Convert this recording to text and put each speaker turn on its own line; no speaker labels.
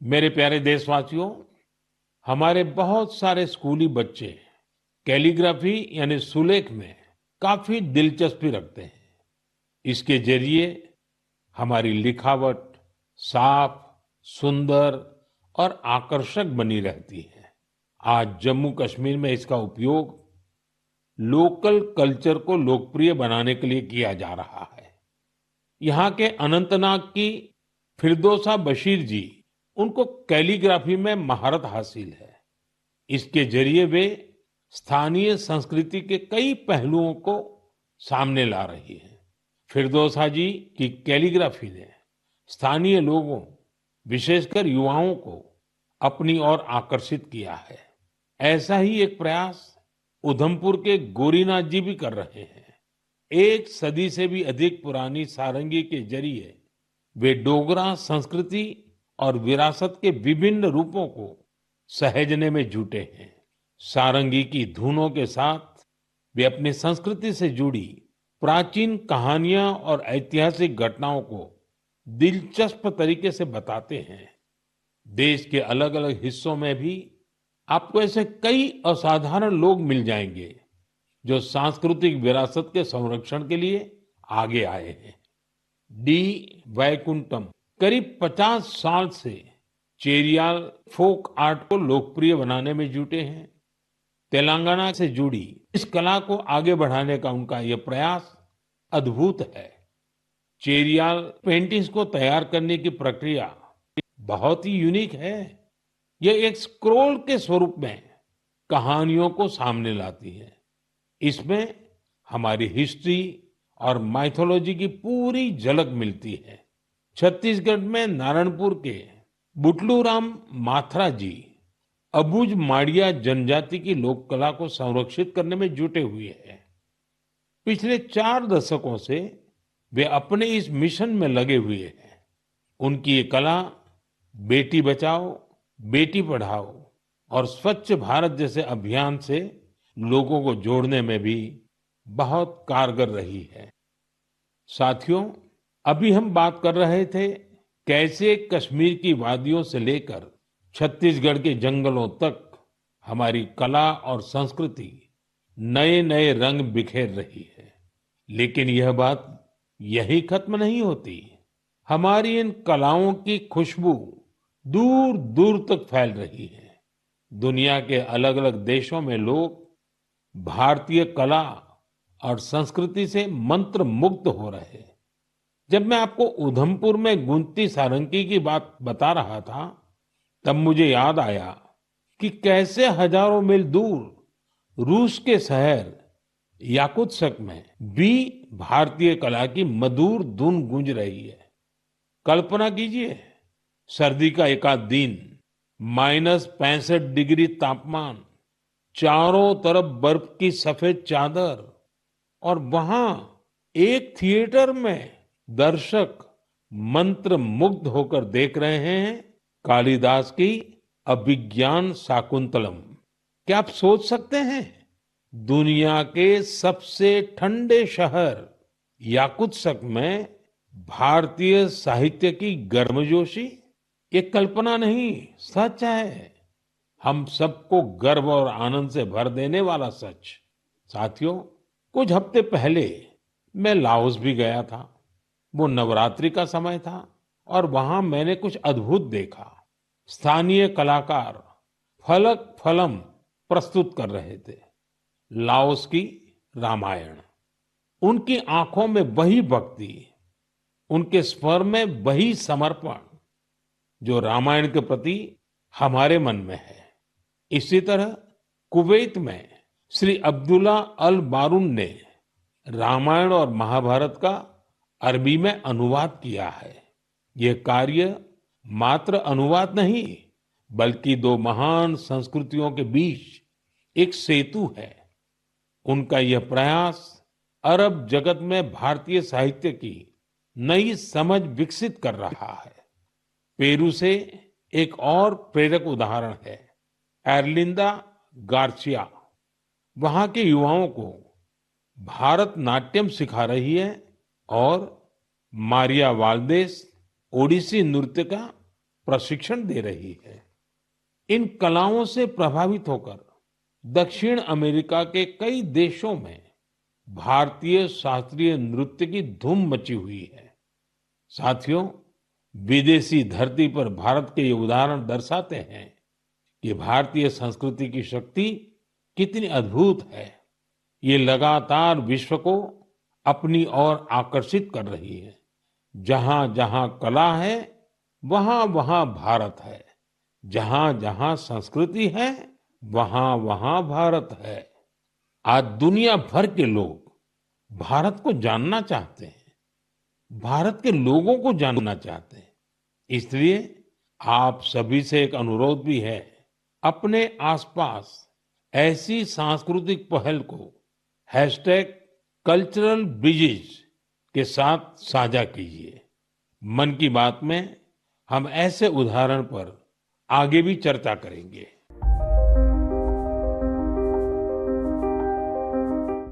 मेरे प्यारे देशवासियों, हमारे बहुत सारे स्कूली बच्चे कैलीग्राफी यानी सुलेख में काफी दिलचस्पी रखते हैं। इसके जरिए हमारी लिखावट साफ, सुंदर और आकर्षक बनी रहती है। आज जम्मू कश्मीर में इसका उपयोग लोकल कल्चर को लोकप्रिय बनाने के लिए किया जा रहा है। यहाँ के अनंतनाग की फिरदौसा बशीर जी, उनको कैलीग्राफी में महारत हासिल है। इसके जरिए वे स्थानीय संस्कृति के कई पहलुओं को सामने ला रही हैं। फिरदौसा जी की कैलीग्राफी ने स्थानीय लोगों, विशेषकर युवाओं को अपनी ओर आकर्षित किया है। ऐसा ही एक प्रयास उधमपुर के गोरीनाथ जी भी कर रहे हैं। एक सदी से भी अधिक पुरानी सारंगी के जरिए वे डोगरा संस्कृति और विरासत के विभिन्न रूपों को सहेजने में जुटे हैं। सारंगी की धुनों के साथ वे अपनी संस्कृति से जुड़ी प्राचीन कहानियां और ऐतिहासिक घटनाओं को दिलचस्प तरीके से बताते हैं। देश के अलग-अलग हिस्सों में भी आपको ऐसे कई असाधारण लोग मिल जाएंगे जो सांस्कृतिक विरासत के संरक्षण के लिए आगे आए हैं। डी वैकुंठम करीब 50 साल से चेरियाल फोक आर्ट को लोकप्रिय बनाने में जुटे हैं। तेलंगाना से जुड़ी इस कला को आगे बढ़ाने का उनका यह प्रयास अद्भुत है। चेरियाल पेंटिंग्स को तैयार करने की प्रक्रिया बहुत ही यूनिक है। यह एक स्क्रोल के स्वरूप में कहानियों को सामने लाती है। इसमें हमारी हिस्ट्री और माइथोलॉजी की पूरी झलक मिलती है। छत्तीसगढ़ में नारायणपुर के बुटलू राम माथरा जी अबुझ माड़िया जनजाति की लोक कला को संरक्षित करने में जुटे हुए हैं। पिछले 4 दशकों से वे अपने इस मिशन में लगे हुए हैं। उनकी ये कला बेटी बचाओ, बेटी पढ़ाओ और स्वच्छ भारत जैसे अभियान से लोगों को जोड़ने में भी बहुत कारगर रही है। साथियों, अभी हम बात कर रहे थे कैसे कश्मीर की वादियों से लेकर छत्तीसगढ़ के जंगलों तक हमारी कला और संस्कृति नए नए रंग बिखेर रही है। लेकिन यह बात यही खत्म नहीं होती। हमारी इन कलाओं की खुशबू दूर दूर तक फैल रही है। दुनिया के अलग अलग देशों में लोग भारतीय कला और संस्कृति से मंत्र मुग्ध हो रहे हैं। जब मैं आपको उधमपुर में गूंजती सारंगी की बात बता रहा था, तब मुझे याद आया कि कैसे हजारों मील दूर रूस के शहर याकुत्स्क में भी भारतीय कला की मधुर धुन गूंज रही है। कल्पना कीजिए, सर्दी का एक आध दिन, -65 डिग्री तापमान, चारों तरफ बर्फ की सफेद चादर और वहां एक थिएटर में दर्शक मंत्र मुग्ध होकर देख रहे हैं कालिदास की अभिज्ञान शाकुंतलम। क्या आप सोच सकते हैं, दुनिया के सबसे ठंडे शहर याकुत्स्क में भारतीय साहित्य की गर्मजोशी? ये कल्पना नहीं, सच है। हम सबको गर्व और आनंद से भर देने वाला सच। साथियों, कुछ हफ्ते पहले मैं लाओस भी गया था। वो नवरात्रि का समय था और वहां मैंने कुछ अद्भुत देखा। स्थानीय कलाकार फलक फलम प्रस्तुत कर रहे थे, लाओस की रामायण। उनकी आंखों में वही भक्ति, उनके स्वर में वही समर्पण जो रामायण के प्रति हमारे मन में है। इसी तरह कुवैत में श्री अब्दुल्ला अल बारून ने रामायण और महाभारत का अरबी में अनुवाद किया है। यह कार्य मात्र अनुवाद नहीं, बल्कि दो महान संस्कृतियों के बीच एक सेतु है। उनका यह प्रयास अरब जगत में भारतीय साहित्य की नई समझ विकसित कर रहा है। पेरू से एक और प्रेरक उदाहरण है एर्लिंदा गार्सिया। वहां के युवाओं को भारतनाट्यम सिखा रही है और मारिया वाल्देस ओडिसी नृत्य का प्रशिक्षण दे रही है। इन कलाओं से प्रभावित होकर दक्षिण अमेरिका के कई देशों में भारतीय शास्त्रीय नृत्य की धूम मची हुई है। साथियों, विदेशी धरती पर भारत के ये उदाहरण दर्शाते हैं कि भारतीय संस्कृति की शक्ति कितनी अद्भुत है। ये लगातार विश्व को अपनी ओर आकर्षित कर रही है। जहां जहां कला है, वहां वहां भारत है। जहां जहां संस्कृति है, वहां वहां भारत है। आज दुनिया भर के लोग भारत को जानना चाहते हैं, भारत के लोगों को जानना चाहते हैं। इसलिए आप सभी से एक अनुरोध भी है, अपने आसपास ऐसी सांस्कृतिक पहल को कल्चरल ब्रिजेस के साथ साझा कीजिए। मन की बात में हम ऐसे उदाहरण पर आगे भी चर्चा करेंगे।